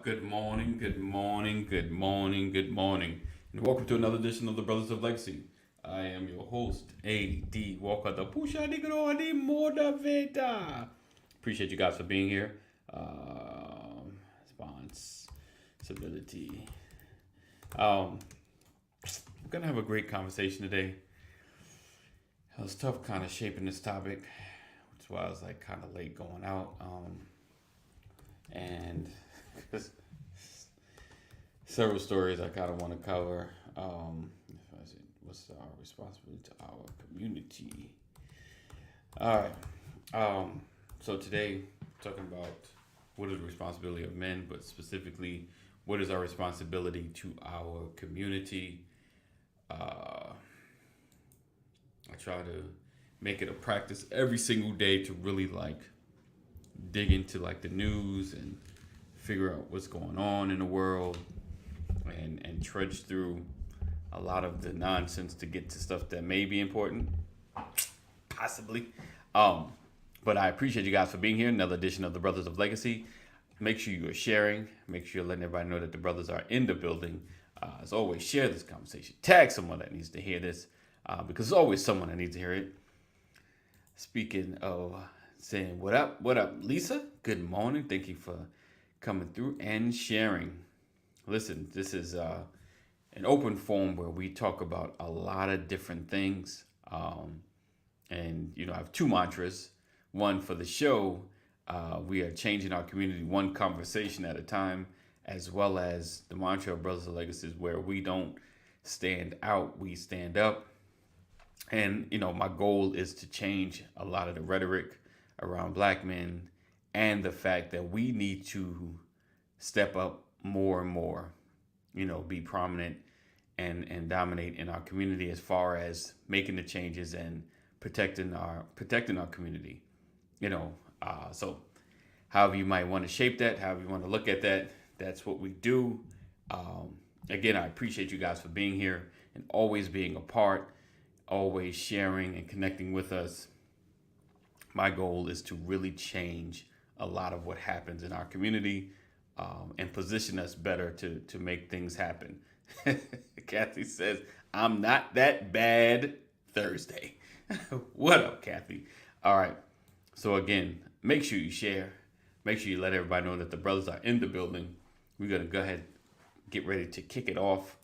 Good morning, good morning, good morning, good morning. And welcome to another edition of the Brothers of Legacy. I am your host, A.D. Walker, the Pusha Negro and the Motivator. Appreciate you guys for being here. Responsibility. We're going to have a great conversation today. It was tough kind of shaping this topic, which is why I was like kind of late going out. And several stories I kind of want to cover. What's our responsibility to our community? All right. So today, talking about what is the responsibility of men, but specifically, what is our responsibility to our community? I try to make it a practice every single day to really dig into the news and figure out what's going on in the world and trudge through a lot of the nonsense to get to stuff that may be important, possibly. But I appreciate you guys for being here. Another edition of the Brothers of Legacy. Make sure you are sharing. Make sure you're letting everybody know that the brothers are in the building. As always, share this conversation. Tag someone that needs to hear this because there's always someone that needs to hear it. Speaking of saying what up, Lisa? Good morning. Thank you for coming through and sharing. Listen, this is an open forum where we talk about a lot of different things. And, I have two mantras. One for the show, we are changing our community one conversation at a time, as well as the mantra of Brothers of Legacy, where we don't stand out, we stand up. And, my goal is to change a lot of the rhetoric around black men and the fact that we need to step up more and more, be prominent and dominate in our community as far as making the changes and protecting our community. So however you might want to shape that, however you want to look at that, that's what we do. Again, I appreciate you guys for being here and always being a part, always sharing and connecting with us. My goal is to really change a lot of what happens in our community and position us better to make things happen. Kathy says, I'm not that bad Thursday. What up, Kathy? All right. So again, make sure you share. Make sure you let everybody know that the brothers are in the building. We're going to go ahead, get ready to kick it off.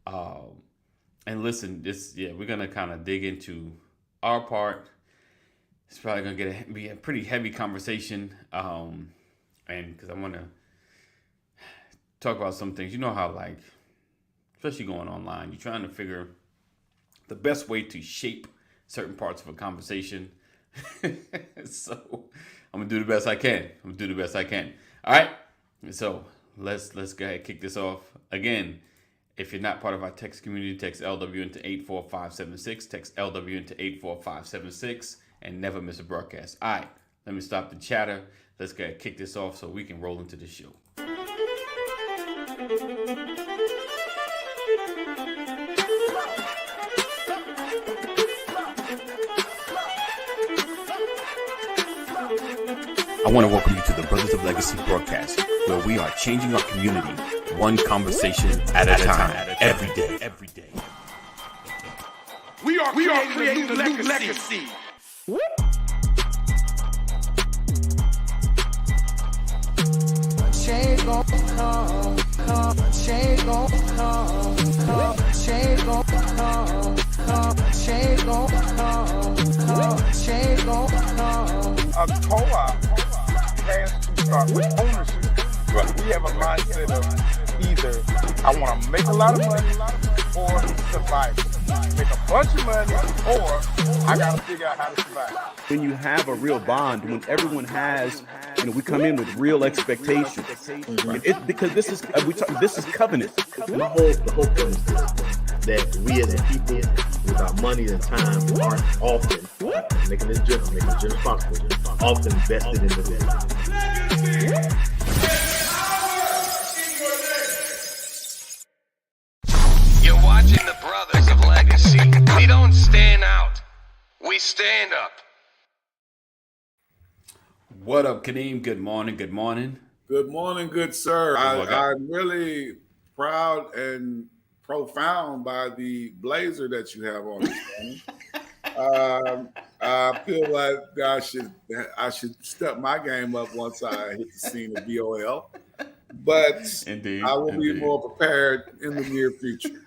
And listen, we're going to kind of dig into our part. It's probably going to be a pretty heavy conversation. And because I want to talk about some things, how especially going online, you're trying to figure the best way to shape certain parts of a conversation. So I'm going to do the best I can. All right. So let's go ahead and kick this off. Again, if you're not part of our text community, text LW into 84576. Text LW into 84576 and never miss a broadcast. All right. Let me stop the chatter. Let's go ahead and kick this off so we can roll into the show. I want to welcome you to the Brothers of Legacy broadcast, where we are changing our community one conversation at a time, every day. We are creating a new legacy. Change gon' come, change gon' come, change gon' come, change gon' come, change gon' come. A co-op has to start with ownership. Right. We have a mindset of either I want to make a lot of money or survive. Make a bunch of money or I got to figure out how to survive. When you have a real bond, when everyone has, we come in with real expectations. Mm-hmm. Because this is covenant. The whole thing is that we as a people, with our money and time, aren't often making this journey possible, often invested in the business. You're watching the Brothers of Legacy. We don't stand out. We stand up. What up, Kadeem? Good morning. Good morning, good sir. I'm really proud and profound by the blazer that you have on this morning. I feel like I should step my game up once I hit the scene of BOL, but Indeed, I will be indeed. more prepared in the near future.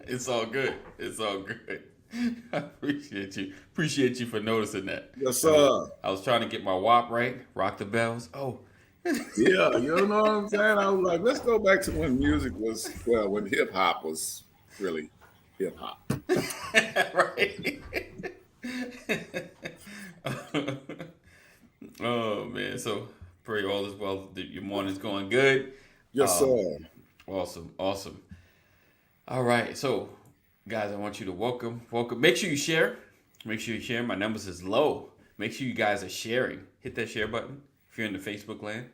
It's all good. It's all good. I appreciate you. Appreciate you for noticing that. Yes, sir. I was trying to get my WAP right. Rock the bells. Oh. Yeah, you know what I'm saying? I was like, let's go back to when music was, well, when hip hop was really hip hop. Right. Oh man. So pray all is well. That your morning's going good. Yes, sir. Awesome. Awesome. All right. So guys, I want you to welcome. Make sure you share. Make sure you share. My numbers is low. Make sure you guys are sharing. Hit that share button. If you're in the Facebook land,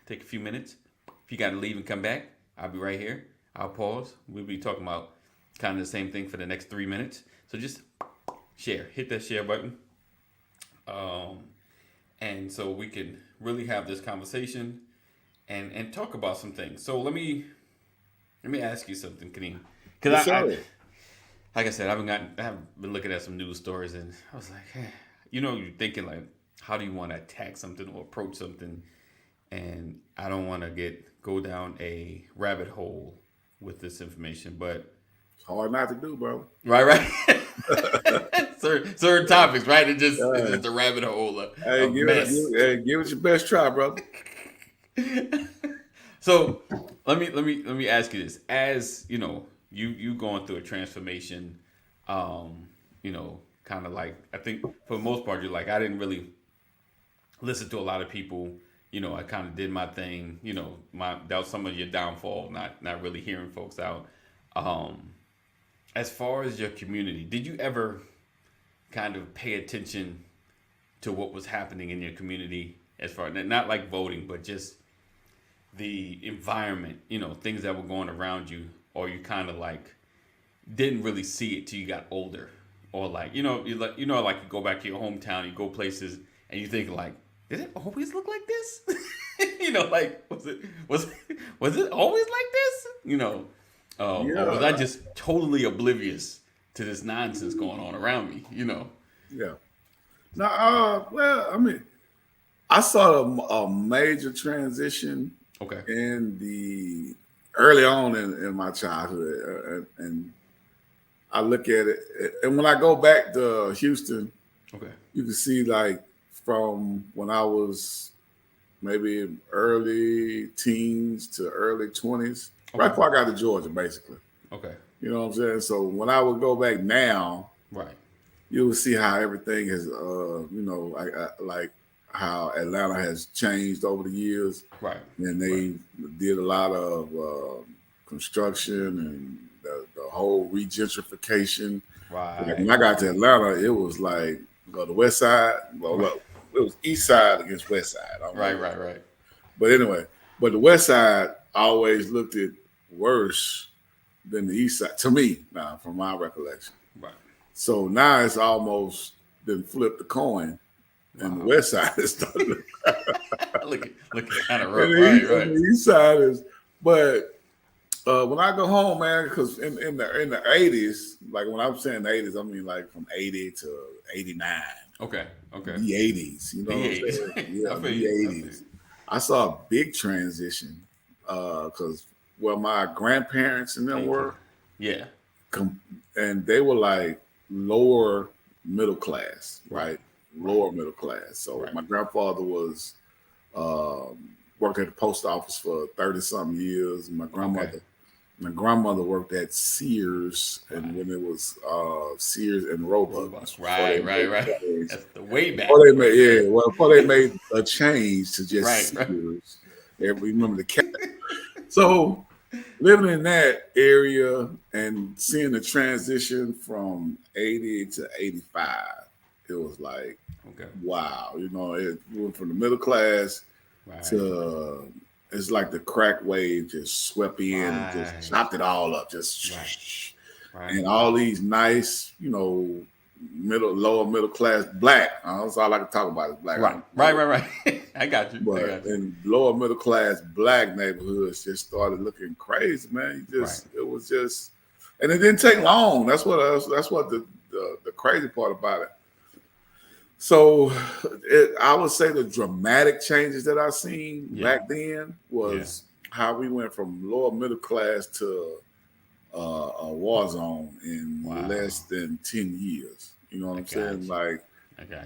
take a few minutes. If you got to leave and come back, I'll be right here. I'll pause. We'll be talking about kind of the same thing for the next 3 minutes. So just share. Hit that share button. And so we can really have this conversation and talk about some things. So let me ask you something, Kadeem. Because like I said, I have been looking at some news stories, and I was like, hey, you're thinking like, how do you want to attack something or approach something? And I don't want to go down a rabbit hole with this information, but it's hard not to do, bro. Right. Certain topics, right? It's just a rabbit hole. Give it your best try, brother. So let me ask you this: as you going through a transformation, kind of like, I think for the most part, you're like, I didn't really listen to a lot of people. I kind of did my thing. That was some of your downfall, not really hearing folks out. As far as your community, did you ever kind of pay attention to what was happening in your community, as far, not like voting, but just the environment, things that were going around you, or you kind of like didn't really see it till you got older, or like, you go back to your hometown, you go places, and you think like, did it always look like this? Like, was it always like this? Or was I just totally oblivious to this nonsense going on around me? Yeah. No, well, I mean, I saw a major transition. Okay. In the early on in my childhood, and I look at it, and when I go back to Houston, okay, you can see like from when I was maybe early teens to early 20s, right before I got to Georgia, basically. Okay. You know what I'm saying? So when I would go back now, right, you will see how everything has, like how Atlanta has changed over the years. Right. And they did a lot of construction and the whole regentrification. Right. Like when I got to Atlanta, it was like the west side. Well, it was east side against west side. Right. But anyway, the west side always looked it worse than the east side, to me, now, from my recollection. Right. So now it's almost been flipped the coin. And the west side is starting to look kind of rough, right. The east side is, but when I go home, man, because in the 80s, like when I'm saying the 80s, I mean like from 80 to 89. Okay. The 80s, you know what I'm saying? Yeah, the 80s. I saw a big transition because my grandparents and them were, and they were like lower middle class, right? Lower middle class. So my grandfather was worked at the post office for 30-something years. My grandmother worked at Sears, and when it was Sears and Roebuck. Right. That's the way back. Before they made a change to just Sears. Remember the cat. So living in that area and seeing the transition from 80 to 85, it was like, wow, it went from the middle class to, it's like the crack wave just swept in and just chopped it all up, and all these nice, lower middle class black. That's all I can talk about is black. Right. I got you. But in lower middle class black neighborhoods just started looking crazy, man. It was just, and it didn't take long. That's what the crazy part about it. So I would say the dramatic changes that I seen back then was how we went from lower middle class to a war zone in less than 10 years. You know what I'm saying? Like,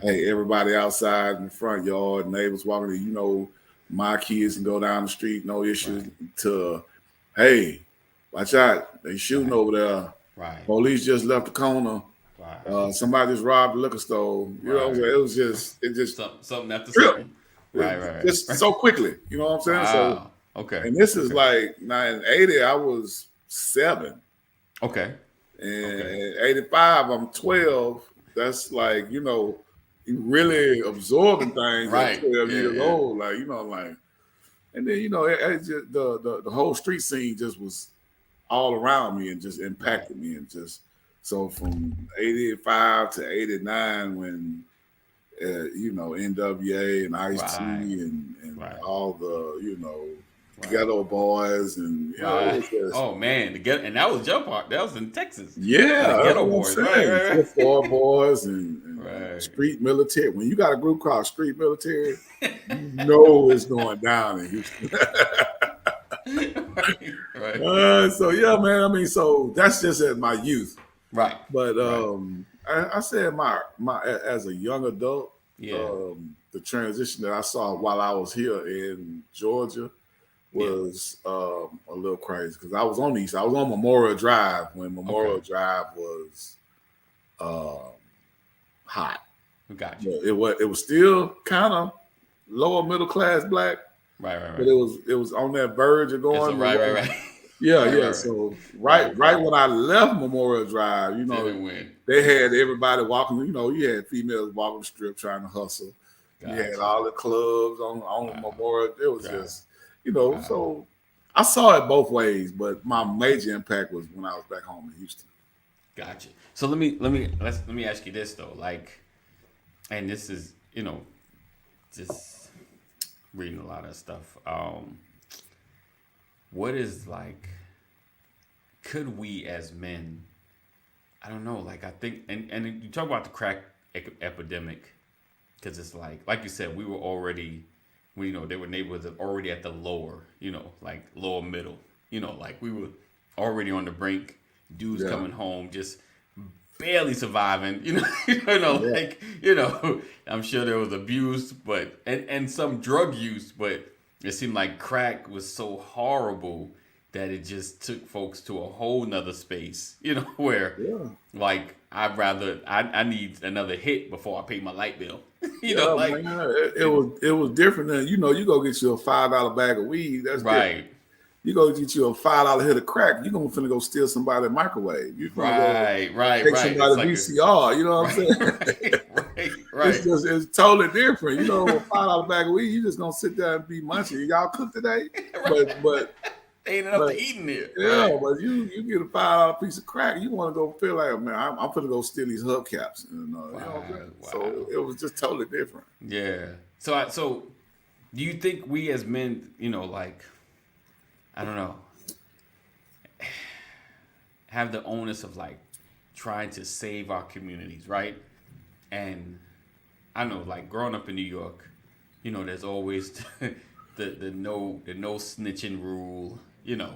hey, everybody outside in the front yard, neighbors walking, you know, my kids can go down the street, no issues, to, hey, watch out, they shooting over there. Right. Police just left the corner. Somebody just robbed the liquor store. You know what I'm saying? It just something after something. Right. Just so quickly. You know what I'm saying? Wow. So and this is like now in 80, I was 7. Okay. And in 85, I'm 12. That's like, you know, you really absorbing things at 12 years old. Like, you know, like, and then, you know, it just, the whole street scene just was all around me and just impacted me. And just, so from 85 to 89, when, you know, NWA and Ice-T and all the, you know, Ghetto Boys and, you know, it was just, oh man, and that was your part. That was in Texas. Yeah, Ghetto Boys, right. Four Boys and Street Military. When you got a group called Street Military, you know it's going down in Houston. right. So yeah, man. I mean, so that's just at my youth. Right. But I said my as a young adult, the transition that I saw while I was here in Georgia was a little crazy because I was on East. I was on Memorial Drive when Memorial Drive was hot. Gotcha. Yeah, it was still kind of lower middle class black. Right. But it was on that verge of going. Right. Yeah. So right when I left Memorial Drive, you know, they had everybody walking. You know, you had females walking the strip trying to hustle. Gotcha. You had all the clubs on Memorial. It was just, you know. So I saw it both ways, but my major impact was when I was back home in Houston. Gotcha. So let me ask you this though, like, and this is, you know, just reading a lot of stuff. What is like, could we as men, I don't know, like I think, and you talk about the crack epidemic, because it's like you said, we were already, you know, there were neighborhoods that already at the lower, you know, like lower middle, you know, like we were already on the brink, dudes coming home just barely surviving, you know, like, you know, I'm sure there was abuse, but and some drug use, but it seemed like crack was so horrible that it just took folks to a whole nother space, you know, where like I need another hit before I pay my light bill. you know, like man, it was different than, you know, you go get you a $5 bag of weed. That's right. Different. You go get you a $5 hit of crack, you're gonna finna go steal somebody's microwave. You right. Take somebody's like VCR, you know what I'm saying? right. It's totally different. You know, a $5 bag of weed, you just gonna sit there and be munching. Y'all cook today? But ain't enough to eat in there. Yeah, but you get a $5 piece of crack, you want to go feel like, man, I'm finna go steal these hubcaps. You know, so it was just totally different. Yeah. So do you think we as men, you know, like, I don't know, have the onus of like trying to save our communities, right? And I know, like growing up in New York, you know, there's always the no snitching rule, you know,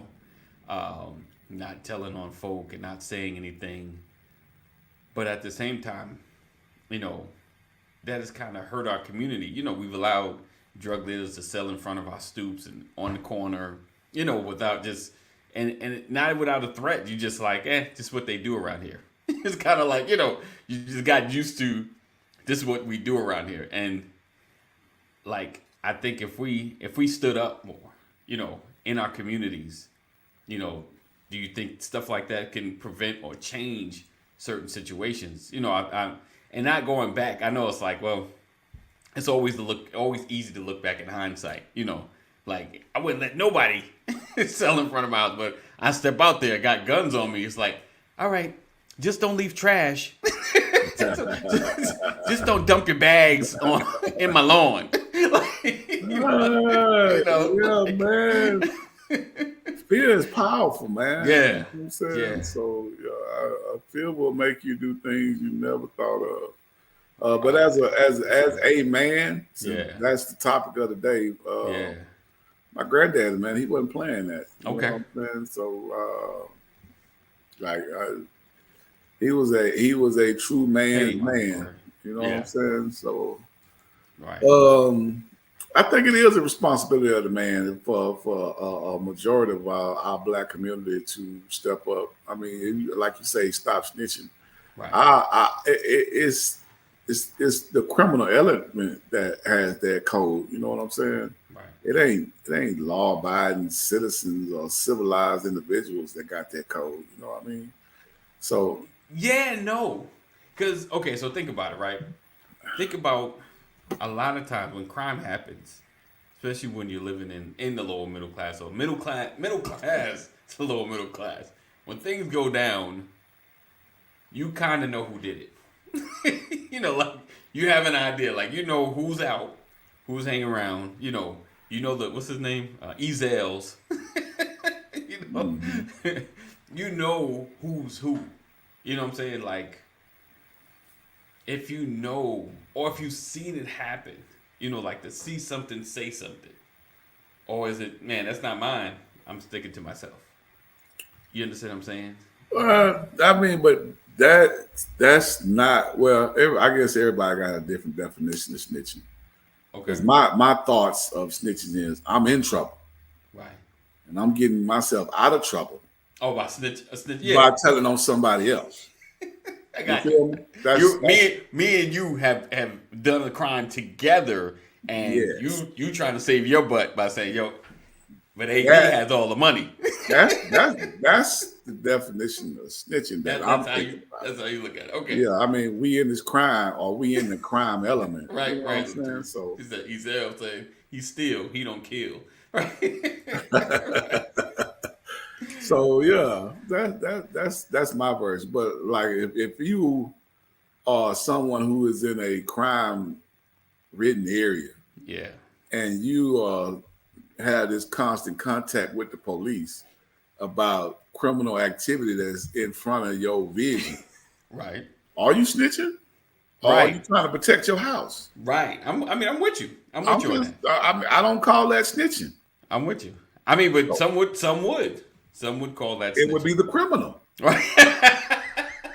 not telling on folk and not saying anything. But at the same time, you know, that has kind of hurt our community. You know, we've allowed drug dealers to sell in front of our stoops and on the corner, you know, without just, and not without a threat. You just like, just what they do around here. It's kind of like, you know, you just got used to this is what we do around here. And like, I think if we stood up more, you know, in our communities, you know, do you think stuff like that can prevent or change certain situations? You know, I and not going back, I know it's like, well, it's always easy to look back in hindsight, you know, like I wouldn't let nobody sell in front of my house, but I step out there, got guns on me. It's like, all right, just don't leave trash. Just don't dump your bags in my lawn. Yeah, man. Fear is powerful, man. Yeah. You know what I'm saying? Yeah. So fear will make you do things you never thought of. But as a man, that's the topic of the day. My granddad, man, he wasn't playing that. You know what I'm saying? So he was a true man's man. You know what I'm saying? So I think it is a responsibility of the man for a majority of our black community to step up. I mean, like you say, stop snitching. Right. It's the criminal element that has that code. You know what I'm saying? Right. It ain't law-abiding citizens or civilized individuals that got that code. You know what I mean? So because so think about it, right? Think about a lot of times when crime happens, especially when you're living in the lower middle class or middle class to lower middle class, when things go down, you kind of know who did it. Like you have an idea, like who's out, who's hanging around. You know the what's his name, Ezels. You know who's who. You know what I'm saying? Like if you know or if you've seen it happen, like to see something, say something, or is it, man, that's not mine, I'm sticking to myself. You understand what I'm saying? I mean, but that's not, well, I guess everybody got a different definition of snitching. Okay. Because my thoughts of snitching is I'm in trouble. Right. And I'm getting myself out of trouble. Oh, by snitch, by telling on somebody else. I got you. Me and you have done a crime together, and you trying to save your butt by saying, yo, but he has all the money. That's the definition of snitching. That's how you look at it. Okay. Yeah, I mean, we in this crime, or we in the crime element. Right, you know right. What I'm saying? So he's saying he steal, he don't kill. Right. So that's my verse. But like if you are someone who is in a crime-ridden area, and you have this constant contact with the police about criminal activity that's in front of your vision, right? Are you snitching? Or are you trying to protect your house? Right. I'm with you. I'm with you on that. I don't call that snitching. I'm with you. I mean, but some would call that snitching. It would be the criminal. Right.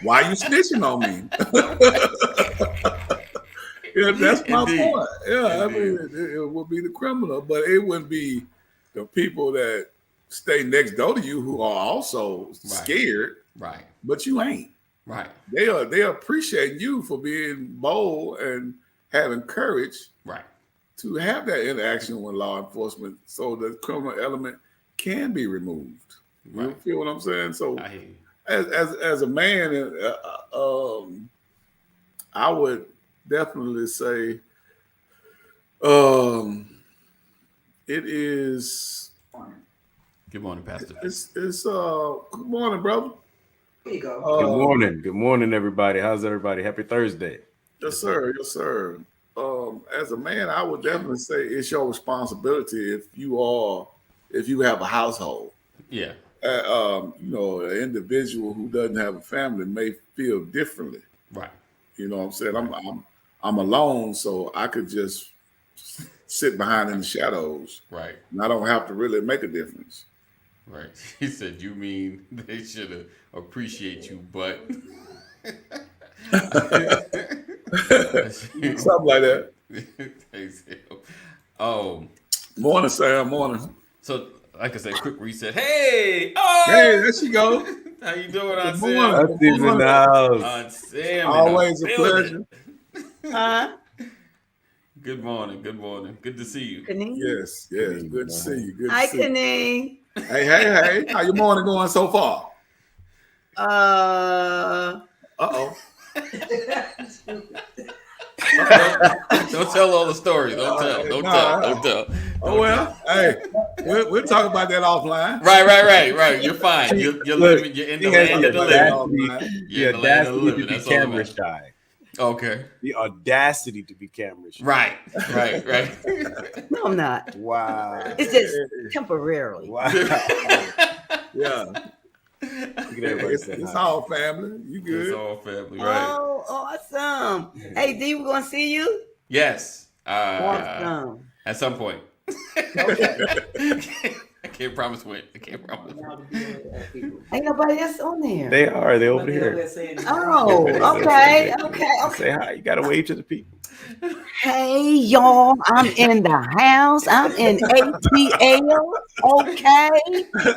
Why are you snitching on me? Yeah, that's my point. Yeah, indeed. I mean, it would be the criminal, but it wouldn't be the people that stay next door to you who are also scared. Right. But you ain't. Right. They appreciate you for being bold and having courage. Right. To have that interaction with law enforcement, so the criminal element can be removed. Right. You feel what I'm saying? So, as a man, I would definitely say, it is. Good morning, Pastor. It's good morning, brother. There you go. Good morning, everybody. How's everybody? Happy Thursday. Yes, sir. Yes, sir. As a man, I would definitely say it's your responsibility if you have a household. Yeah. An individual who doesn't have a family may feel differently. Right. You know what I'm saying? I'm alone, so I could just sit behind in the shadows. Right. And I don't have to really make a difference. Right. He said, you mean they should appreciate you, but something like that. Morning, Sam. Morning. So, like I said, quick reset. Hey, there she go. How you doing, Aunt Sam? Aunt in the house. Aunt Sam. Always a pleasure. Good morning. Good to see you. Kenny? Yes. Good to see you. Hi, Kenny. Hey. How your morning going so far? Uh-oh. Don't tell all the stories. Don't tell. Oh well, hey, we'll talk about that offline. Right. You're fine. You're living. You're in the land of the living. You're in the land of the living. That's camera shy. Okay. The audacity to be camera shy. Right. No, I'm not. Wow. It's just temporarily. Wow. Yeah. Look at everybody saying It's hi. all family. You good? It's all family, right? Oh, awesome. Hey, D, we're going to see you? Yes. Awesome. At some point. Okay. I can't promise when. I can't promise. Ain't nobody else on there. They are. They over here. Oh, okay. Say hi. You gotta wave to the people. Hey, y'all. I'm in the house. I'm in ATL. Okay.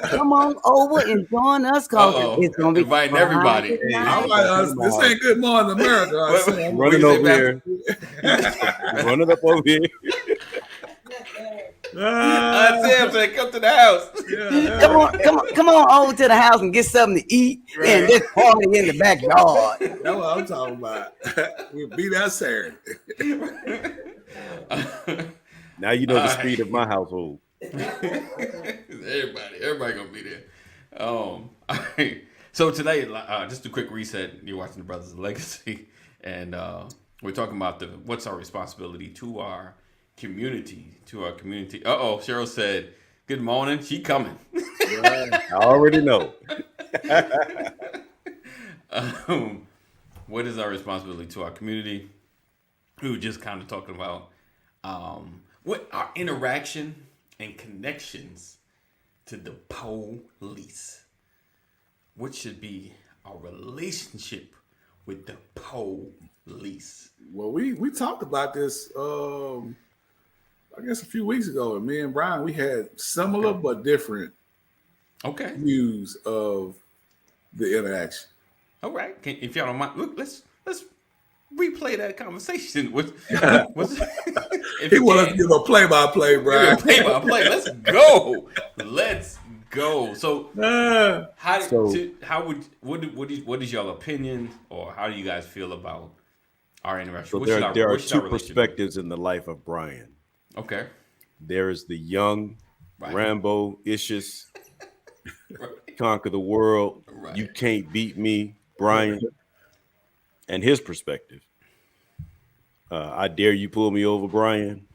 Come on over and join us because it's going to be inviting everybody. Friday All night. right, this ain't Good Morning America. I say. Running over here. Running up over here. Sam said, "Come to the house." Come on over to the house and get something to eat and just party in the backyard. That's what I'm talking about. We'll be there Saturday. Now you know the speed of my household. Everybody gonna be there. All right. So today, just a quick reset. You're watching the Brothers of Legacy, and we're talking about what's our responsibility to our community. Cheryl said, "Good morning." She coming. I already know. What is our responsibility to our community? We were just kind of talking about what our interaction and connections to the police. What should be our relationship with the police? Well, we talked about this I guess a few weeks ago, and me and Brian, we had similar but different views of the interaction. All right. If y'all don't mind, look, let's replay that conversation. He wanted to give a play-by-play, Brian. Play-by-play. Let's go. Let's go. So, what is y'all opinion, or how do you guys feel about our interaction? So there are two perspectives in the life of Brian. Okay. There is the young Rambo-ishus, conquer the world. Right. You can't beat me, Brian. And his perspective. I dare you pull me over, Brian.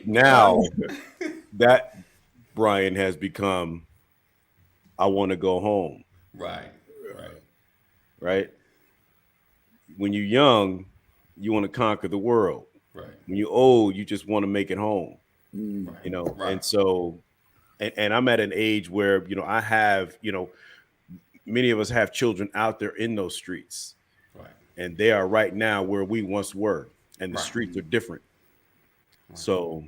Now that Brian has become, I want to go home. Right. When you're young, you want to conquer the world. Right. When you're old, you just want to make it home. Right. You know, and so, and I'm at an age where, I have, many of us have children out there in those streets. Right. And they are right now where we once were, and the streets are different. Right. So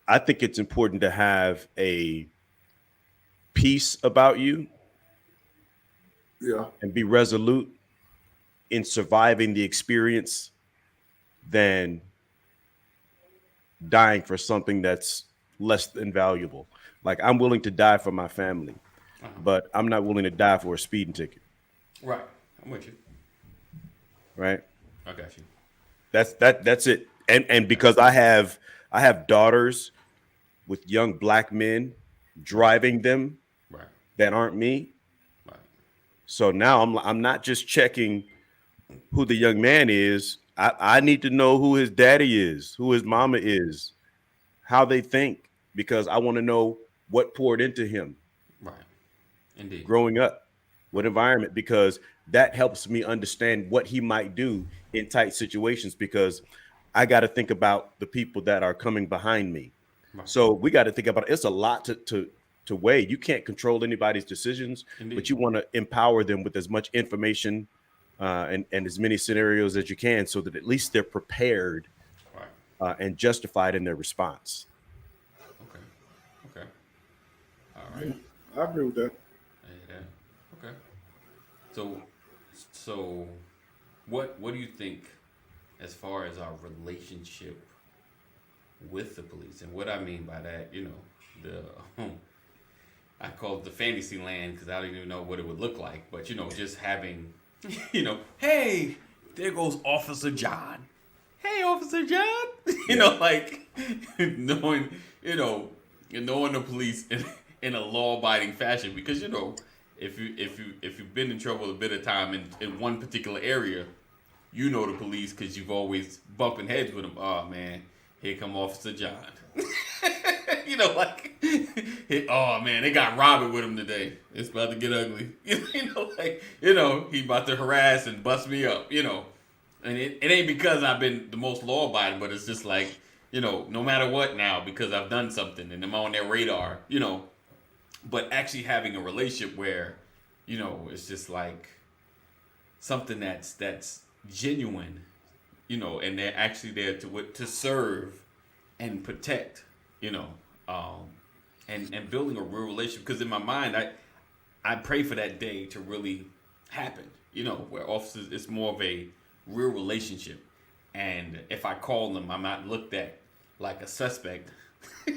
I think it's important to have a peace about you. Yeah. And be resolute in surviving the experience than dying for something that's less than valuable. Like, I'm willing to die for my family, but I'm not willing to die for a speeding ticket. Right. I'm with you. Right. I got you. That's it. And because I have daughters with young black men driving them that aren't me. Right. So now I'm not just checking who the young man is. I need to know who his daddy is, who his mama is, how they think, because I want to know what poured into him. Right. Indeed. Growing up, what environment, because that helps me understand what he might do in tight situations, because I got to think about the people that are coming behind me. Right. So we got to think about it. It's a lot to weigh. You can't control anybody's decisions, Indeed. But you want to empower them with as much information and as many scenarios as you can, so that at least they're prepared and justified in their response. Okay. All right. I agree with that. Yeah. Okay. So what do you think as far as our relationship with the police? And what I mean by that, I call it the fantasy land, because I don't even know what it would look like, but just having hey, there goes Officer John. Hey, Officer John. Like knowing the police in a law-abiding fashion, because if you've been in trouble a bit of time in one particular area, you know the police because you've always bumping heads with them. Oh man, here come Officer John. You know, like, oh man, they got Robert with him today. It's about to get ugly. You know, like, you know, he about to harass and bust me up. You know, and it ain't because I've been the most law abiding, but it's just like, you know, no matter what now, because I've done something and I'm on their radar. You know, but actually having a relationship where, you know, it's just like something that's genuine, you know, and they're actually there to serve and protect, you know, and building a real relationship. Because in my mind, I pray for that day to really happen, you know, where officers, it's more of a real relationship. And if I call them, I'm not looked at like a suspect,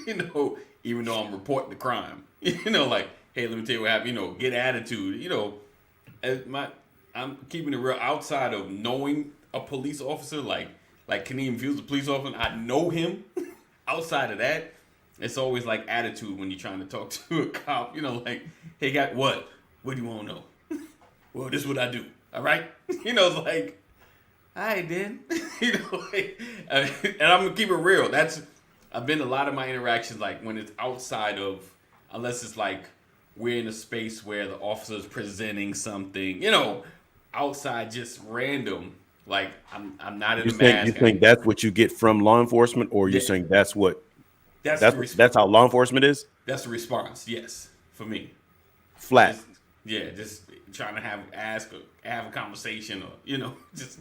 you know, even though I'm reporting the crime, you know, like, hey, let me tell you what happened, you know, get attitude, you know, I'm keeping it real outside of knowing a police officer, like Kaneem Few's a police officer, I know him. Outside of that, it's always like attitude when you're trying to talk to a cop, you know, like, hey, guy, what do you want to know? Well, this is what I do, all right? You know, it's like, all right, then. You know, like, and I'm going to keep it real. I've been a lot of my interactions, like, when it's outside of, unless it's like, we're in a space where the officer's presenting something, you know, outside just random. Like, I'm not in the mask. You think that's what you get from law enforcement, or you're saying that's that's how law enforcement is? That's the response, yes, for me. Flat. Just trying to have a conversation, or, you know, just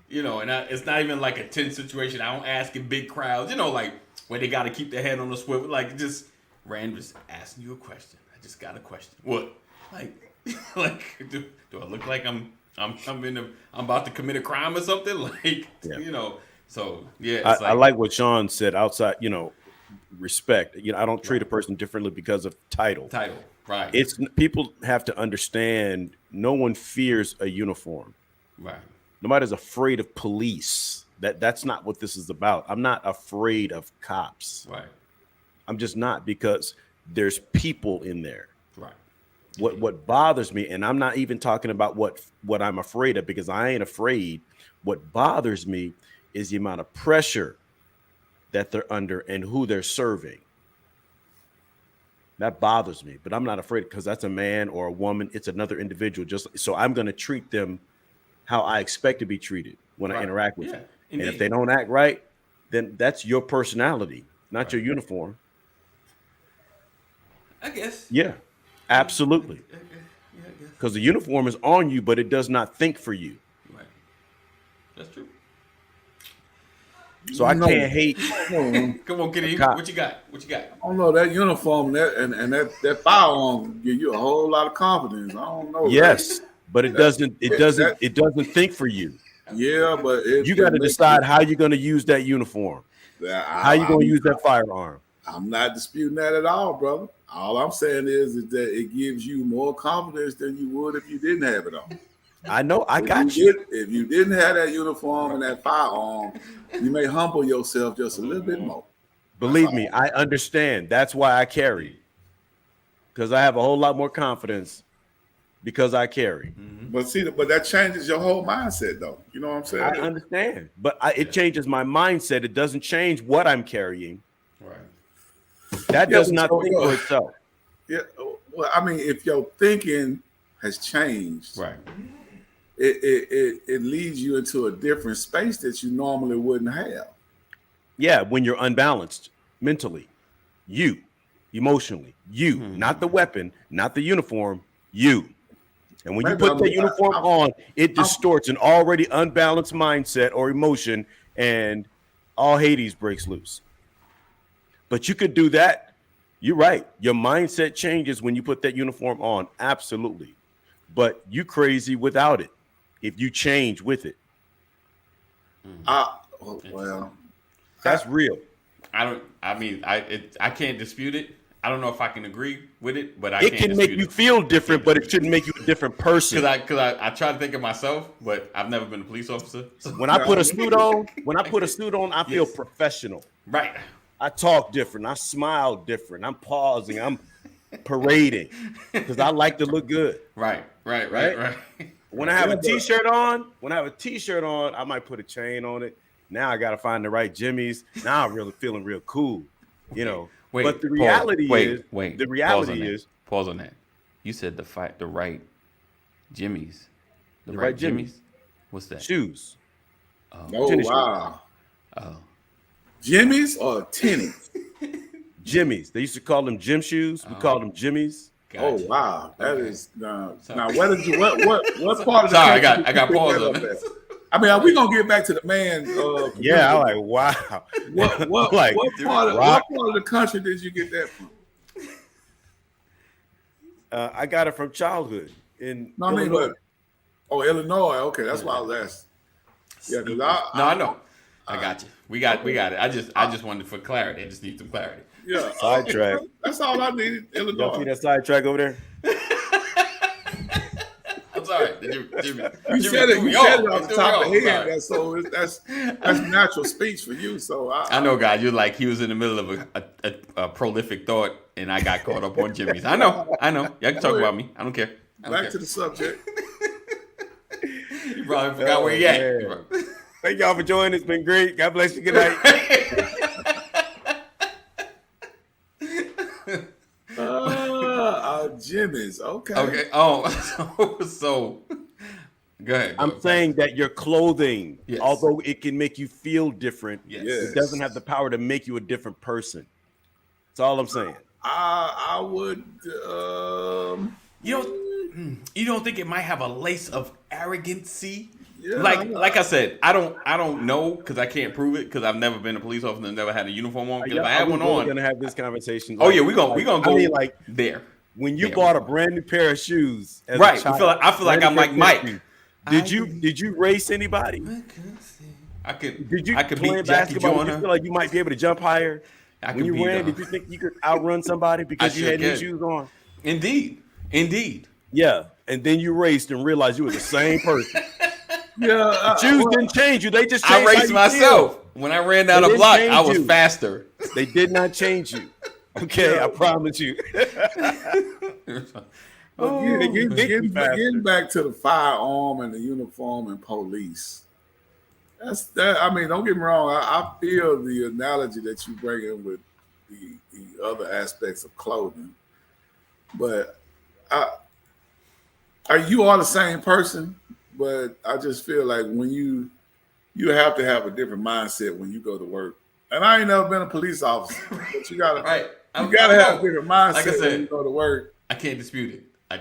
you know, and it's not even like a tense situation. I don't ask in big crowds, you know, like where they got to keep their head on the swivel, like just random, just asking you a question. I just got a question. What? Like, do I look like I'm about to commit a crime or something? Like, you know, so yeah. I like what Sean said outside, you know, respect. You know, I don't treat a person differently because of title. Right. It's people have to understand no one fears a uniform. Right. Nobody's afraid of police. That's not what this is about. I'm not afraid of cops. Right. I'm just not, because there's people in there. Right. What bothers me, and I'm not even talking about what I'm afraid of, because I ain't afraid. What bothers me is the amount of pressure that they're under and who they're serving. That bothers me, but I'm not afraid, because that's a man or a woman. It's another individual. So I'm going to treat them how I expect to be treated when I interact with them. And if they don't act right, then that's your personality, not your uniform. I guess. Yeah, absolutely. Because the uniform is on you, but it does not think for you. Right. That's true. So I can't hate. Come on, Kitty. What you got? I don't know, that uniform that firearm give you a whole lot of confidence. I don't know. Yes, but it doesn't think for you. Yeah, but you got to decide how you're going to use that uniform. How you going to use that firearm? I'm not disputing that at all, brother. All I'm saying is that it gives you more confidence than you would if you didn't have it on. I know. I got you. If you didn't have that uniform and that firearm, you may humble yourself just a little bit more. Believe me, I understand. That's why I carry. Because I have a whole lot more confidence because I carry. Mm-hmm. But that changes your whole mindset, though. You know what I'm saying? I understand. But it changes my mindset. It doesn't change what I'm carrying. Right. That does not think for itself. Yeah. Well, I mean, if your thinking has changed, right, it leads you into a different space that you normally wouldn't have. Yeah, when you're unbalanced mentally, you, emotionally, you, not the weapon, not the uniform, you. And when you put the uniform on, it distorts an already unbalanced mindset or emotion, and all Hades breaks loose. But you could do that. You're right. Your mindset changes when you put that uniform on. Absolutely. But you crazy without it if you change with it. Well, that's real. I can't dispute it. I don't know if I can agree with it, but it can make you feel different, but it shouldn't make you a different person. Because I try to think of myself, but I've never been a police officer. So. When I put a suit on, I feel professional. Right. I talk different. I smile different. I'm pausing. parading because I like to look good. Right. When I have a t-shirt on, I might put a chain on it. Now I gotta find the right Jimmy's. Now I'm really feeling real cool, you know. But the reality is pause on that. You said the right Jimmy's. The right Jimmy's. What's that? Shoes. Oh wow. Oh. Jimmy's or tennis? Jimmy's. They used to call them gym shoes. We call them Jimmy's. Gotcha. Oh wow, that is now. What did you? What part of the? Sorry, I got pause on that. I mean, are we gonna get back to the man? Yeah, I'm like, wow. What like, part of the country did you get that from? I got it from childhood in Illinois. Illinois. Illinois. Okay, that's why I was asking. Yeah, because I know. I got you. We got it. I just wanted for clarity. I just need some clarity. Yeah, sidetrack. That's all I needed. Illinois. Y'all see that sidetrack over there? I'm sorry, Jimmy. You said it off the top of the head. So that's natural speech for you. So I know, guys. You're like he was in the middle of a prolific thought, and I got caught up on Jimmy's. I know. Y'all can talk about me. I don't care. Back to the subject. You probably forgot where you at. Thank y'all for joining. It's been great. God bless you. Good night. Jimmy's. Okay. Okay. Oh, so go ahead. I'm saying that your clothing, yes, although it can make you feel different, yes, it doesn't have the power to make you a different person. That's all I'm saying. I would. You don't think it might have a lace of arrogancy? Yeah, like I said, I don't know because I can't prove it because I've never been a police officer and never had a uniform on. Because if I had one on, we're gonna have this conversation. Oh yeah, we're gonna go. I mean, like there. When you bought a brand new pair of shoes, as right? A child, I feel like I'm like Mike. Did you race anybody? I could beat Jackie basketball? Joyner. Did you feel like you might be able to jump higher? When you ran, did you think you could outrun somebody because you had new shoes on? Indeed. Yeah, and then you raced and realized you were the same person. Yeah, shoes didn't change you; they just changed. I raced myself. When I ran down the block, I was faster. They did not change you. Okay, I promise you. Getting back to the firearm and the uniform and police. That's that. I mean, don't get me wrong. I feel the analogy that you bring in with the other aspects of clothing, but you are the same person. But I just feel like when you have to have a different mindset when you go to work. And I ain't never been a police officer, but you gotta have a different mindset like I said, when you go to work. I can't dispute it. I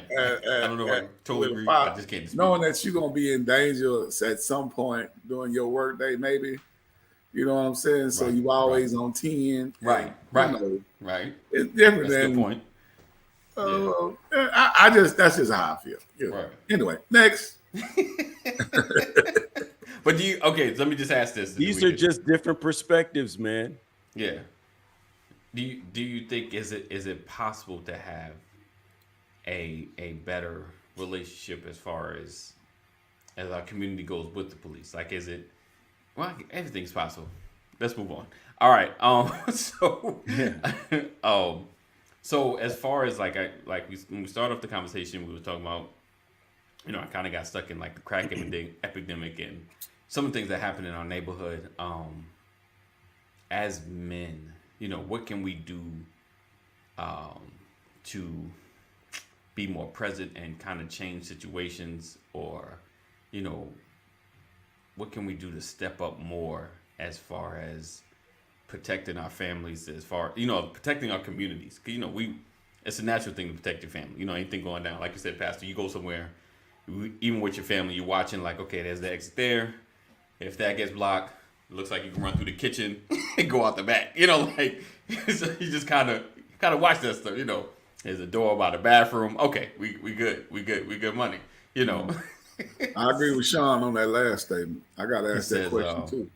don't know. I totally agree. I just can't dispute knowing it. that you're gonna be in danger at some point during your work day, maybe. You know what I'm saying? So you always on 10. Right. Right. It's different That's than the point. That's just how I feel. Yeah. Right. Anyway, next. But let me just ask this. These are just different perspectives, man. Yeah. Do you think is it possible to have a better relationship as far as our community goes with the police? Like, is it? Well, everything's possible. Let's move on. All right. So as far as when we started off the conversation, we were talking about, I kind of got stuck in like the crack epidemic and some of the things that happen in our neighborhood. As men, what can we do to be more present and kind of change situations, or, what can we do to step up more as far as protecting our families, as far, protecting our communities? Because, it's a natural thing to protect your family. Anything going down, like you said, Pastor, you go somewhere, even with your family, you're watching like, okay, there's the exit there. If that gets blocked, it looks like you can run through the kitchen and go out the back. So you just kind of watch that stuff. There's a door by the bathroom. Okay, we good money. I agree with Sean on that last statement. I got to ask that question too.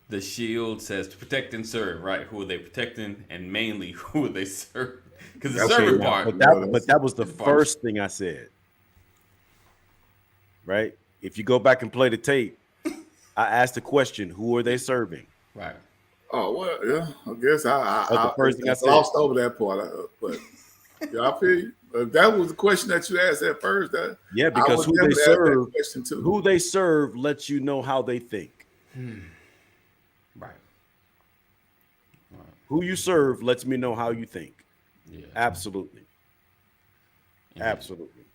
The shield says to protect and serve, right? Who are they protecting, and mainly who are they serving? Because the serving part. But that was the first thing I said. Right? If you go back and play the tape, I asked the question, who are they serving? Right. Oh, well, yeah. I guess I the first thing I said. Lost over that part. But Yeah, I feel you. That was the question that you asked at first. Because who they serve lets you know how they think. Right. Who you serve lets me know how you think. Yeah. Absolutely. Indeed. Absolutely.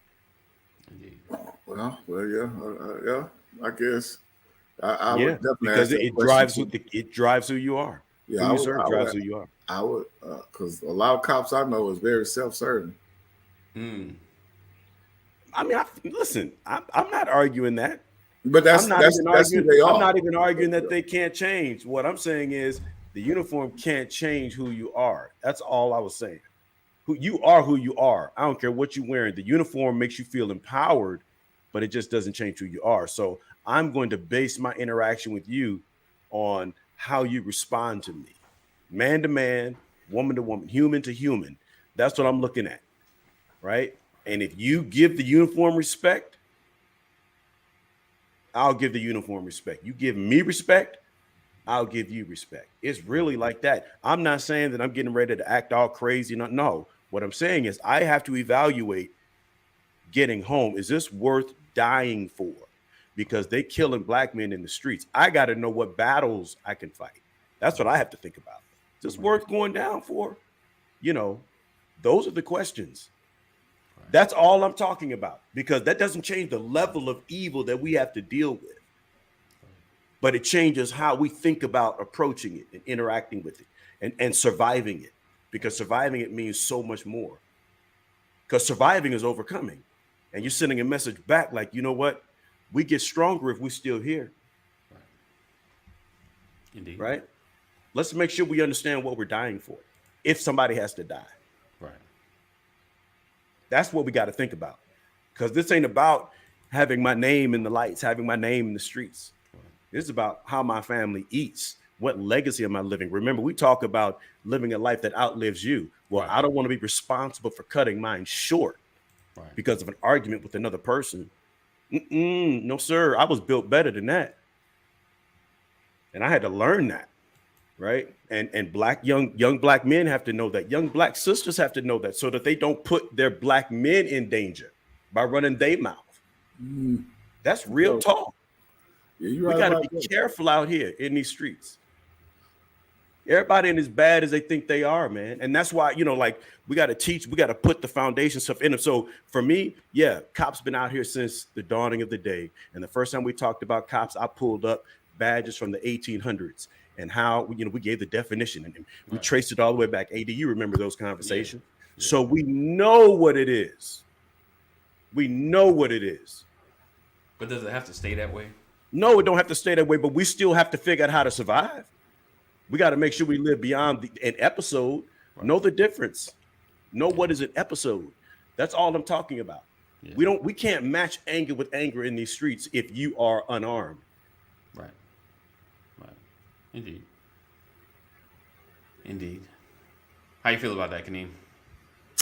Indeed. Well, yeah. I guess I would definitely because it drives who you are. Yeah, who you serve drives who you are. I would, because a lot of cops I know is very self-serving. I mean, listen, I'm not arguing that. But that's who they are. I'm not even arguing that they can't change. What I'm saying is the uniform can't change who you are. That's all I was saying. Who you are. I don't care what you're wearing. The uniform makes you feel empowered, but it just doesn't change who you are. So I'm going to base my interaction with you on how you respond to me. Man to man, woman to woman, human to human. That's what I'm looking at, right? And if you give the uniform respect, I'll give the uniform respect. You give me respect, I'll give you respect. It's really like that. I'm not saying that I'm getting ready to act all crazy. No. What I'm saying is I have to evaluate getting home. Is this worth dying for? Because they killing black men in the streets. I got to know what battles I can fight. That's what I have to think about. Is this worth going down for? Those are the questions. That's all I'm talking about, because that doesn't change the level of evil that we have to deal with. But it changes how we think about approaching it and interacting with it and surviving it, because surviving it means so much more. Because surviving is overcoming. And you're sending a message back like, you know what? We get stronger if we're still here. Indeed. Right? Let's make sure we understand what we're dying for if somebody has to die. Right. That's what we got to think about. Because this ain't about having my name in the lights, having my name in the streets. This is about how my family eats. What legacy am I living? Remember, we talk about living a life that outlives you. Well, I don't want to be responsible for cutting mine short because of an argument with another person. No, sir. I was built better than that. And I had to learn that. Right. And black young black men have to know that. Young black sisters have to know that, so that they don't put their black men in danger by running their mouth. That's real talk. Yeah, we got to be careful out here in these streets. Everybody ain't as bad as they think they are, man. And that's why, we got to teach, we got to put the foundation stuff in them. So for me, cops been out here since the dawning of the day. And the first time we talked about cops, I pulled up badges from the 1800s and how, we gave the definition and we traced it all the way back. AD, you remember those conversations? Yeah. So we know what it is. We know what it is. But does it have to stay that way? No, it don't have to stay that way, but we still have to figure out how to survive. We got to make sure we live beyond an episode. Right. Know the difference. Know what is an episode. That's all I'm talking about. Yeah. We can't match anger with anger in these streets if you are unarmed. Right. Indeed. How you feel about that, Kaneem?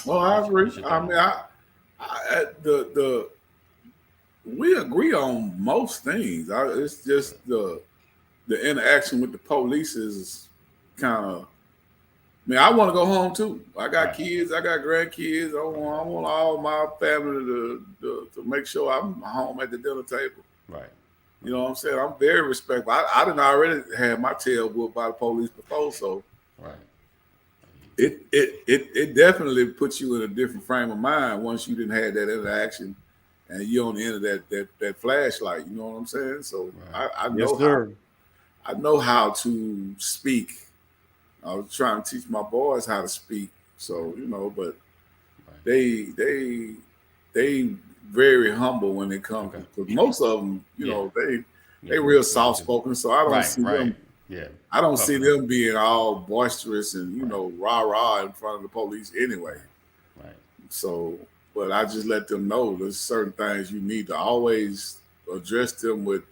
Well, I agree. I mean, we agree on most things. It's just the interaction with the police is kind of. I mean, I want to go home too. I got kids. I got grandkids. I want all my family to make sure I'm home at the dinner table. Right. You know what I'm saying? I'm very respectful. I didn't already have my tail whooped by the police before, so it definitely puts you in a different frame of mind once you didn't have that interaction and you're on the end of that flashlight. You know what I'm saying? So I know I know how to speak. I was trying to teach my boys how to speak. So but they very humble when it comes because most of them, they real soft spoken. So I don't see them. Yeah, I don't see them being all boisterous and rah in front of the police anyway. Right. So, but I just let them know there's certain things you need to always address them with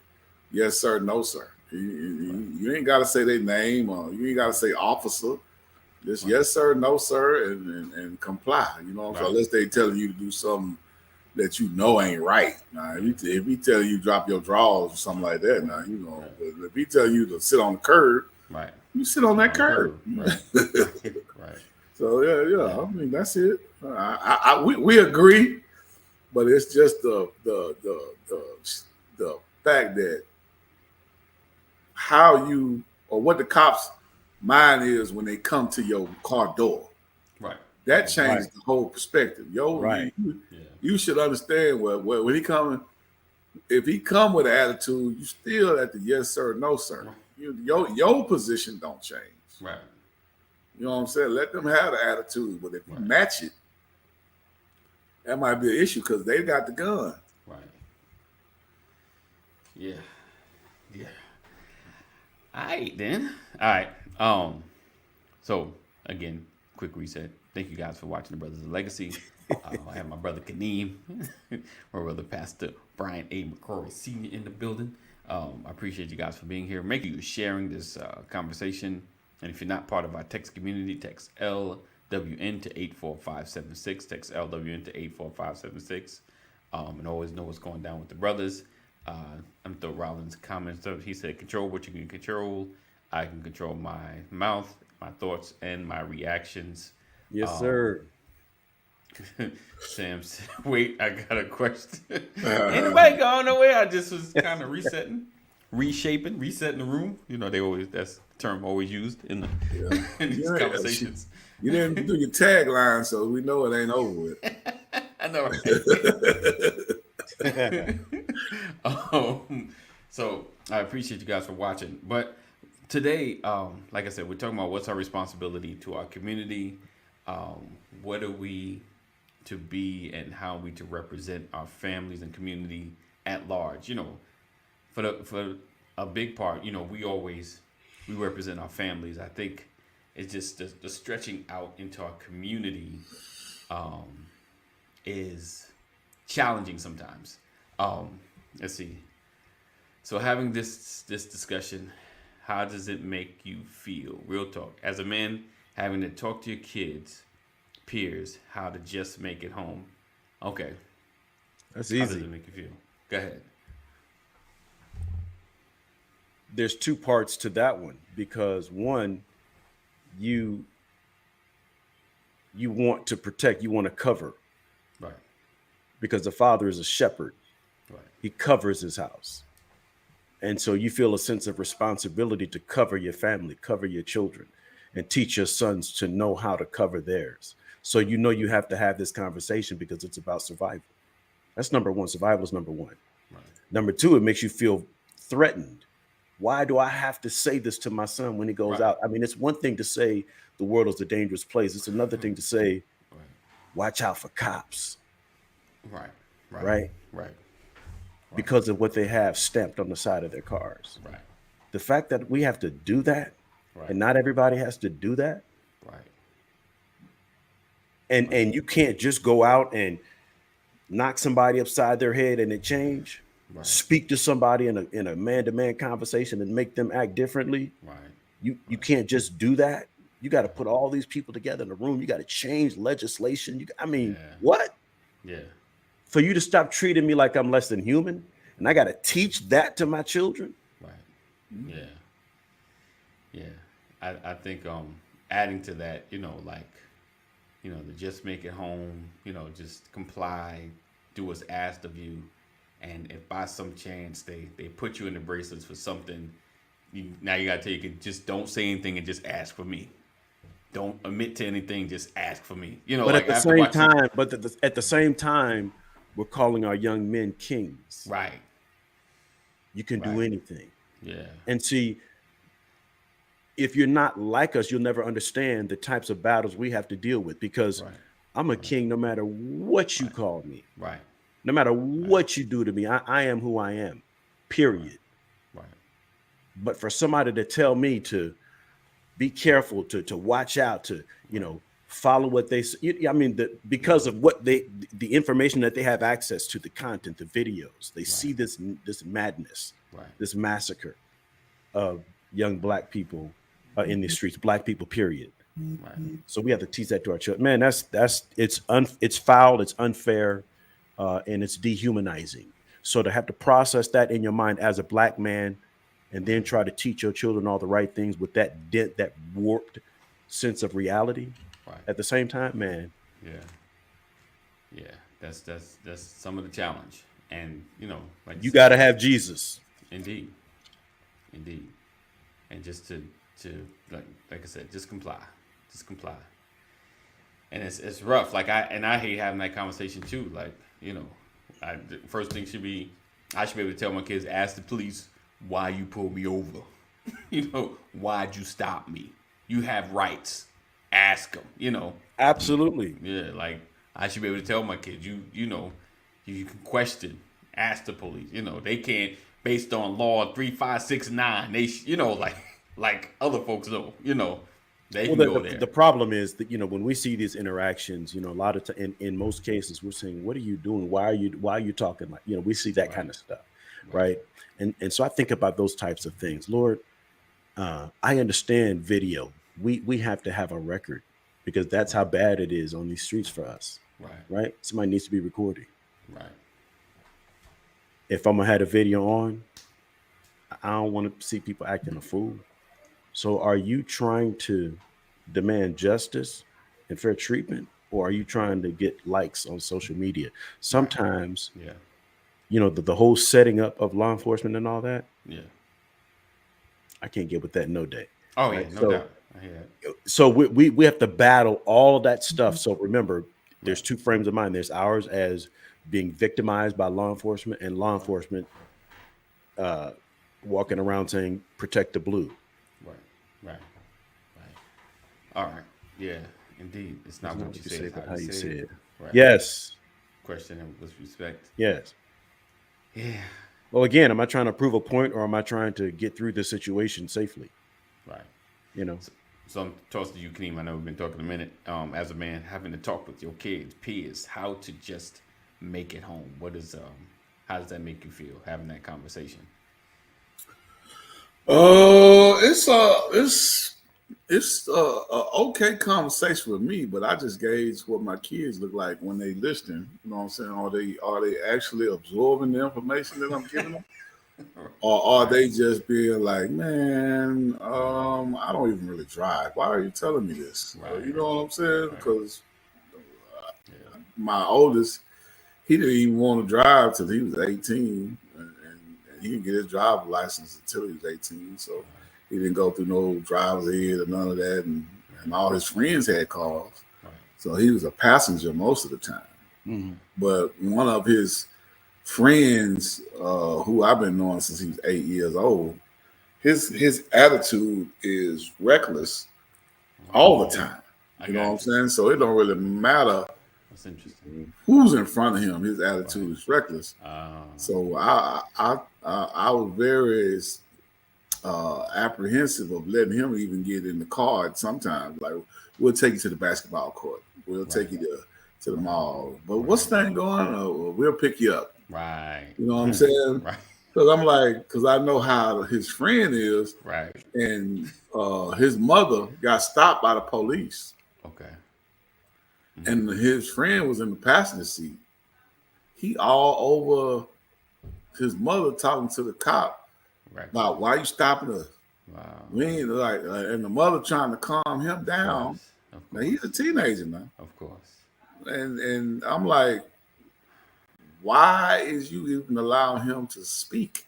yes sir, no sir. You ain't got to say their name or you ain't got to say officer. Just yes sir, no sir, and comply. So unless they telling you to do something that ain't right. Now, if he tell you drop your drawers or something like that, but if he tell you to sit on the curb, you sit on that curb. Right. So yeah. I mean, that's it. We agree, but it's just the fact that how you or what the cops' mind is when they come to your car door. Right. That changed the whole perspective. You should understand when he coming. If he come with an attitude, you still at the yes sir, no sir. Your position don't change. Right. You know what I'm saying? Let them have the attitude, but if you match it, that might be an issue because they got the gun. Right. Yeah. All right, then. All right. So again, quick reset. Thank you guys for watching the Brothers of Legacy. I have my brother Kaneem, my brother Pastor Brian A. McCrory Sr. in the building. I appreciate you guys for being here. Make sure you're sharing this conversation. And if you're not part of our text community, text LWN to 84576. Text LWN to 84576. And always know what's going down with the brothers. I'm throw Rollins' comments up. He said, control what you can control. I can control my mouth, my thoughts, and my reactions. Yes, sir. Sam said, wait, I got a question. Anybody going nowhere? I just was kind of resetting the room. You know, that's the term always used in these conversations. You didn't do your tagline, so we know it ain't over with. I know, right? So I appreciate you guys for watching. But today, like I said, we're talking about what's our responsibility to our community. What are we to be and how are we to represent our families and community at large? You know, for a big part, you know, we represent our families. I think it's just the stretching out into our community is challenging sometimes. Let's see. So having this discussion, how does it make you feel? Real talk. As a man, having to talk to your kids, peers, how to just make it home. Okay. That's easy. How does it make you feel? Go ahead. There's two parts to that one because one, you want to protect, you want to cover. Right. Because the father is a shepherd. Right. He covers his house. And so you feel a sense of responsibility to cover your family, cover your children, and teach your sons to know how to cover theirs. So you know you have to have this conversation because it's about survival. That's number one. Survival is number one. Right. Number two, it makes you feel threatened. Why do I have to say this to my son when he goes out? I mean, it's one thing to say the world is a dangerous place. It's another thing to say, watch out for cops. Right. Because of what they have stamped on the side of their cars. Right. The fact that we have to do that, and not everybody has to do that. Right. And you can't just go out and knock somebody upside their head and it change. Right. Speak to somebody in a man-to-man conversation and make them act differently. Right. You can't just do that. You got to put all these people together in a room. You got to change legislation. What? Yeah. For you to stop treating me like I'm less than human, and I got to teach that to my children. Right. Yeah. I think adding to that, to just make it home, just comply, do what's asked of you. And if by some chance they put you in the bracelets for something, now you got to take it. Just don't say anything and just ask for me. Don't admit to anything. Just ask for me. But at the same time, we're calling our young men kings. Right. You can do anything. Yeah. And see, if you're not like us, you'll never understand the types of battles we have to deal with because I'm a king no matter what you call me. Right. No matter what you do to me, I am who I am, period. Right. But for somebody to tell me to be careful, to watch out, to, follow what they say. Because of what the information that they have access to, the content, the videos, they see this madness, this massacre of young Black people in the streets, Black people, period. Right. So we have to teach that to our children. Man, it's foul, it's unfair. And it's dehumanizing. So to have to process that in your mind as a Black man and then try to teach your children all the right things with that warped sense of reality, at the same time, man. Yeah. That's some of the challenge, and like you got to have Jesus. Indeed, and just to like I said, just comply. And it's rough. Like I hate having that conversation too. Like the first thing should be I should be able to tell my kids, ask the police why you pulled me over. Why'd you stop me? You have rights. Ask them. Absolutely. Yeah, like I should be able to tell my kids, you can question, ask the police. They can't based on law 3569. They like other folks know. They can go there. The problem is that when we see these interactions, a lot of in most cases we're saying, what are you doing? Why are you talking like we see that kind of stuff, right? And so I think about those types of things. Lord, I understand video. We have to have a record because that's how bad it is on these streets for us. Right? Somebody needs to be recording. Right. If I'm gonna have a video on, I don't want to see people acting a fool. So are you trying to demand justice and fair treatment, or are you trying to get likes on social media? Sometimes, the whole setting up of law enforcement and all that. Yeah. I can't get with that no day. Oh, right? No doubt. I hear that. So we have to battle all of that stuff. So remember, there's two frames of mind. There's ours as being victimized by law enforcement and law enforcement walking around saying, protect the blue. Right. All right. Yeah, indeed. It's not what you say, but how you say it. Right. Yes. Question and with respect. Yes. Yeah. Well, again, am I trying to prove a point or am I trying to get through the situation safely? Right. So I'm tossing to you, Kaneem. I know we've been talking a minute. As a man, having to talk with your kids, peers, how to just make it home. How does that make you feel, having that conversation? It's a okay conversation with me, but I just gauge what my kids look like when they listening. You know what I'm saying? Are they actually absorbing the information that I'm giving them? Or are they just being like, man, I don't even really drive. Why are you telling me this? You know what I'm saying? Because my oldest, he didn't even want to drive till he was 18, and he didn't get his driver's license until he was 18. So he didn't go through no driver's ed or none of that, and all his friends had cars. So he was a passenger most of the time. Mm-hmm. But one of his friends, who I've been knowing since he was 8 years old, his attitude is reckless all the time. You know what I'm saying? So it don't really matter. That's interesting. Who's in front of him? His attitude is reckless. So I was very apprehensive of letting him even get in the car. Sometimes, like, we'll take you to the basketball court. We'll take you to the mall. But what's that going on? We'll pick you up. Right. You know what I'm saying? Right. Because I know how his friend is. Right. And his mother got stopped by the police. Okay. Mm-hmm. And his friend was in the passenger seat. He all over his mother talking to the cop about why you stopping us. Wow. We ain't and the mother trying to calm him down. Of course. Now he's a teenager now. Of course. And I'm like, why is you even allowing him to speak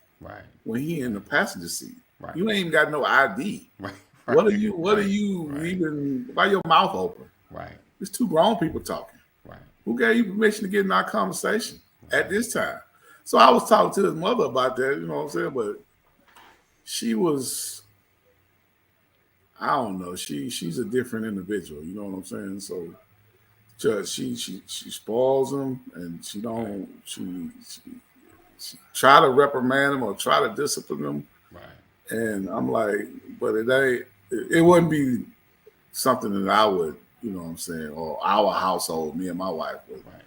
when he in the passenger seat? Right. You ain't even got no ID. Right. What are you even? Why your mouth open? Right. There's two grown people talking. Right. Who gave you permission to get in our conversation at this time? So I was talking to his mother about that, you know what I'm saying? But she was, I don't know, she's a different individual, you know what I'm saying? So she spoils him, and she try to reprimand him or try to discipline him. Right. And I'm like, but it wouldn't be something that I would, you know what I'm saying, or our household, me and my wife would. Right.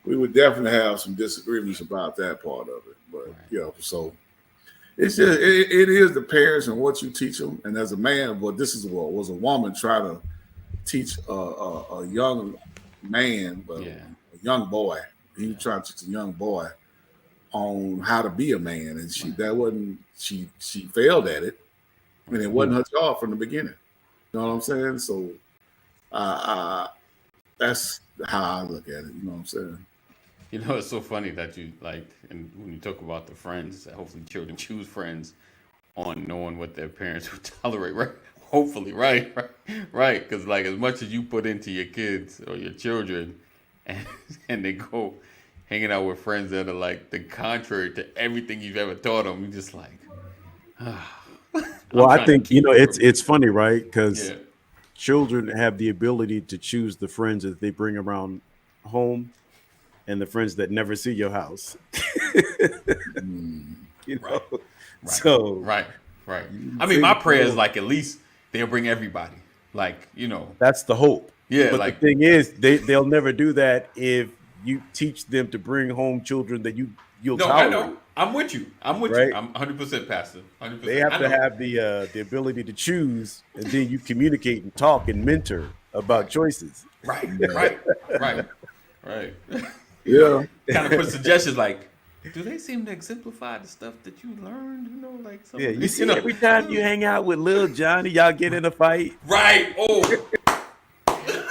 We would definitely have some disagreements about that part of it. But so it's just it is the parents and what you teach them. And as a man, this is what was a woman trying to teach a young man, a young boy. He was trying to teach a young boy on how to be a man, and she failed at it, and it wasn't her job from the beginning. You know what I'm saying? So That's how I look at it. You know what I'm saying? You know, it's so funny that you like, and when you talk about the friends, that hopefully children choose friends on knowing what their parents would tolerate, right? Hopefully, right? Because like as much as you put into your kids or your children, and they go hanging out with friends that are like the contrary to everything you've ever taught them, you're just like, well, I think it's funny, right? Because yeah. children have the ability to choose the friends that they bring around home, and the friends that never see your house. You know, right. So right. I mean, my prayer is like at least they'll bring everybody. Like, you know, that's the hope. Yeah, but like the thing is, they'll never do that if you teach them to bring home children that you'll tolerate. I know. I'm with you. I'm 100% Pastor. 100%. They have to have the ability to choose, and then you communicate and talk and mentor about choices. Right. Yeah. Kind of put suggestions like, do they seem to exemplify the stuff that you learned? You know, like some you see, every time you hang out with Lil Johnny, y'all get in a fight. Right. Oh.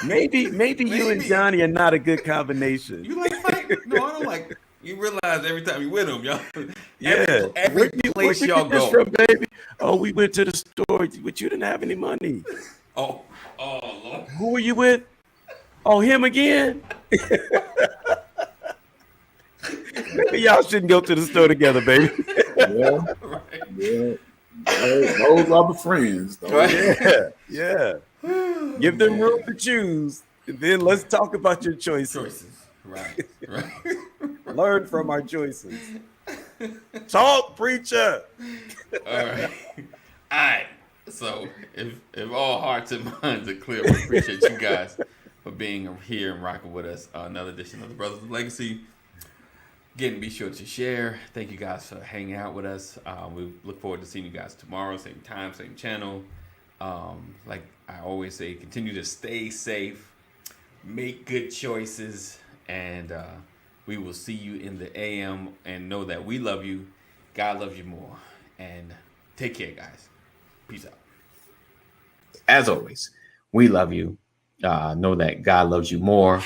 Maybe you and Johnny are not a good combination. You like fighting? No, I don't like. You realize every time you with him, y'all. Yeah. Every place y'all go. From, baby? Oh, we went to the store, but you didn't have any money. Oh, Lord. Who were you with? Oh, him again? Maybe y'all shouldn't go to the store together, baby. Yeah. Those are the friends. Right. Yeah. Give them room to choose, and then let's talk about your choices. Right. Learn from our choices. Talk, preacher. All right. So if all hearts and minds are clear, we appreciate you guys for being here and rocking with us. Another edition of the Brothers of Legacy. Again, be sure to share. Thank you guys for hanging out with us. We look forward to seeing you guys tomorrow, same time, same channel. Like I always say, continue to stay safe, make good choices, and we will see you in the AM. And know that we love you. God loves you more. And take care, guys. Peace out. As always, we love you. Know that God loves you more.